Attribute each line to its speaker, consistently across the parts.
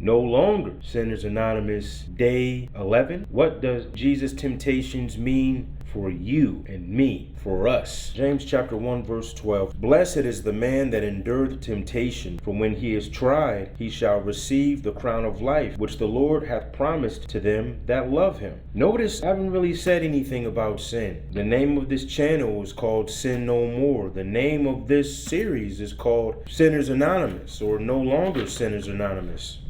Speaker 1: No longer Sinners Anonymous Day 11. What does Jesus' temptations mean for you and me, for us? James chapter 1 verse 12. Blessed is the man that endureth temptation, for when he is tried, he shall receive the crown of life, which the Lord hath promised to them that love him. Notice I haven't really said anything about sin. The name of this channel is called Sin No More. The name of this series is called Sinners Anonymous, or No Longer Sinners Anonymous.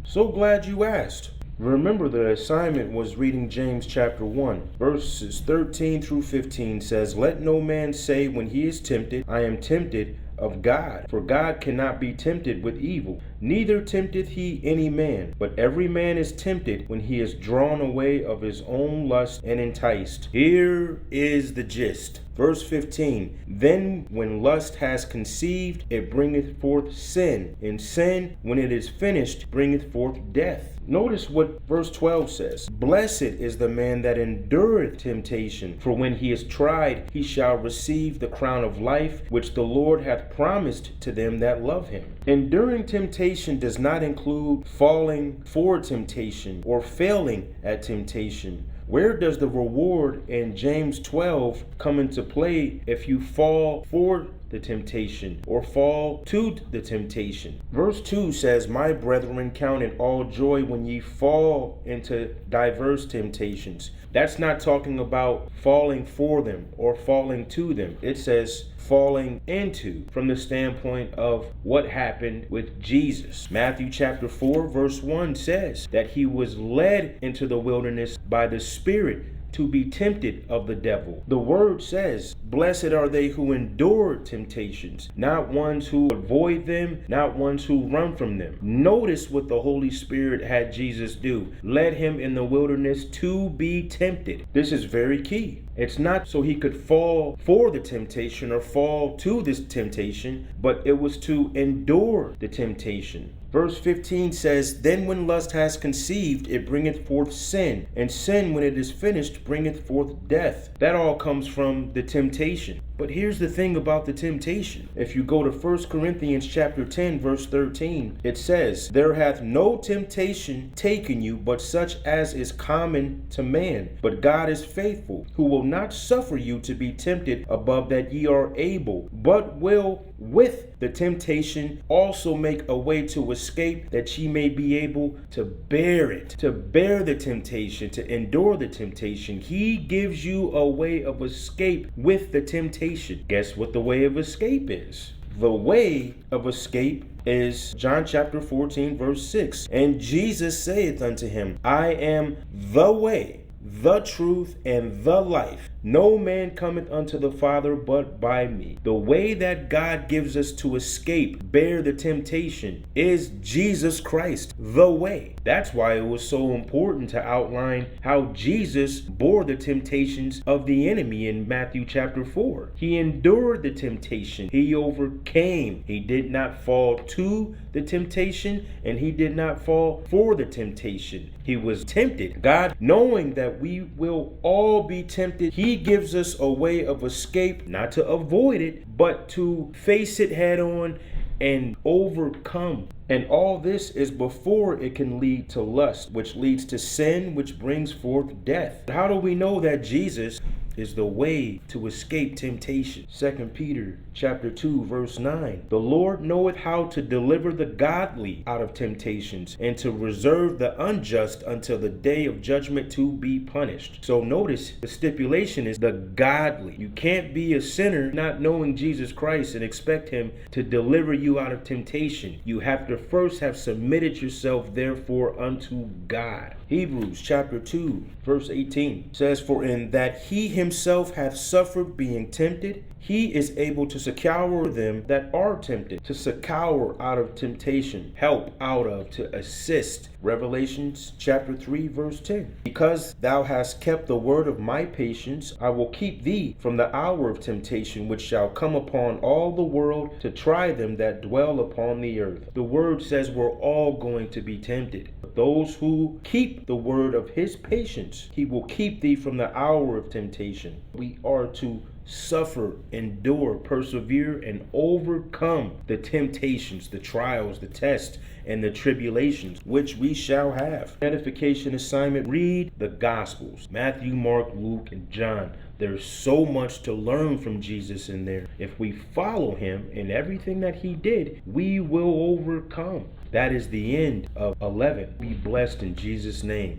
Speaker 1: So glad you asked. Remember, the assignment was reading James chapter 1, verses 13 through 15 says, Let no man say when he is tempted, I am tempted of God. For God cannot be tempted with evil, neither tempteth he any man. But every man is tempted when he is drawn away of his own lust and enticed. Here is the gist. Verse 15, Then when lust has conceived, it bringeth forth sin, and sin, when it is finished, bringeth forth death. Notice what verse 12 says. Blessed is the man that endureth temptation, for when he is tried, he shall receive the crown of life, which the Lord hath promised to them that love him. Enduring temptation does not include falling for temptation or failing at temptation. Where does the reward in James 12 come into play if you fall for the temptation or fall to the temptation? Verse 2 says, My brethren, count it all joy when ye fall into diverse temptations. That's not talking about falling for them or falling to them. It says falling into, from the standpoint of what happened with Jesus. Matthew chapter 4 verse 1 says that he was led into the wilderness by the Spirit to be tempted of the devil. The word says, Blessed are they who endure temptations, not ones who avoid them, not ones who run from them. Notice what the Holy Spirit had Jesus do. Led him in the wilderness to be tempted. This is very key. It's not so he could fall for the temptation or fall to this temptation, but it was to endure the temptation. Verse 15 says, Then when lust has conceived, it bringeth forth sin, and sin, when it is finished, bringeth forth death. That all comes from the temptation. But here's the thing about the temptation. If you go to 1 Corinthians chapter 10, verse 13, it says, There hath no temptation taken you, but such as is common to man. But God is faithful, who will not suffer you to be tempted above that ye are able, but will with the temptation also make a way to escape, that ye may be able to bear it, to bear the temptation, to endure the temptation. He gives you a way of escape with the temptation. Guess what the way of escape is? The way of escape is John chapter 14 verse 6. And Jesus saith unto him, I am the way, the truth, and the life. No man cometh unto the Father but by me. The way that God gives us to escape, bear the temptation, is Jesus Christ, the way. That's why it was so important to outline how Jesus bore the temptations of the enemy in Matthew chapter 4. He endured the temptation. He overcame. He did not fall to the temptation, and he did not fall for the temptation. He was tempted. God, knowing that we will all be tempted, he gives us a way of escape, not to avoid it, but to face it head on and overcome. And all this is before it can lead to lust, which leads to sin, which brings forth death. How do we know that Jesus is the way to escape temptation? 2 Peter chapter 2 verse 9. The Lord knoweth how to deliver the godly out of temptations, and to reserve the unjust until the day of judgment to be punished. So notice the stipulation is the godly. You can't be a sinner not knowing Jesus Christ and expect him to deliver you out of temptation. You have to first have submitted yourself therefore unto God. Hebrews chapter 2 verse 18 says, For in that he himself hath suffered being tempted, he is able to succor them that are tempted. To succor out of temptation, help out of, to assist. Revelations chapter 3 verse 10. Because thou hast kept the word of my patience, I will keep thee from the hour of temptation, which shall come upon all the world to try them that dwell upon the earth. The word says we're all going to be tempted. But those who keep the word of his patience, he will keep thee from the hour of temptation. We are to suffer, endure, persevere, and overcome the temptations, the trials, the tests, and the tribulations, which we shall have. Edification assignment: read the Gospels, Matthew, Mark, Luke, and John. There's so much to learn from Jesus in there. If we follow him in everything that he did, we will overcome. That is the end of 11. Be blessed in Jesus' name.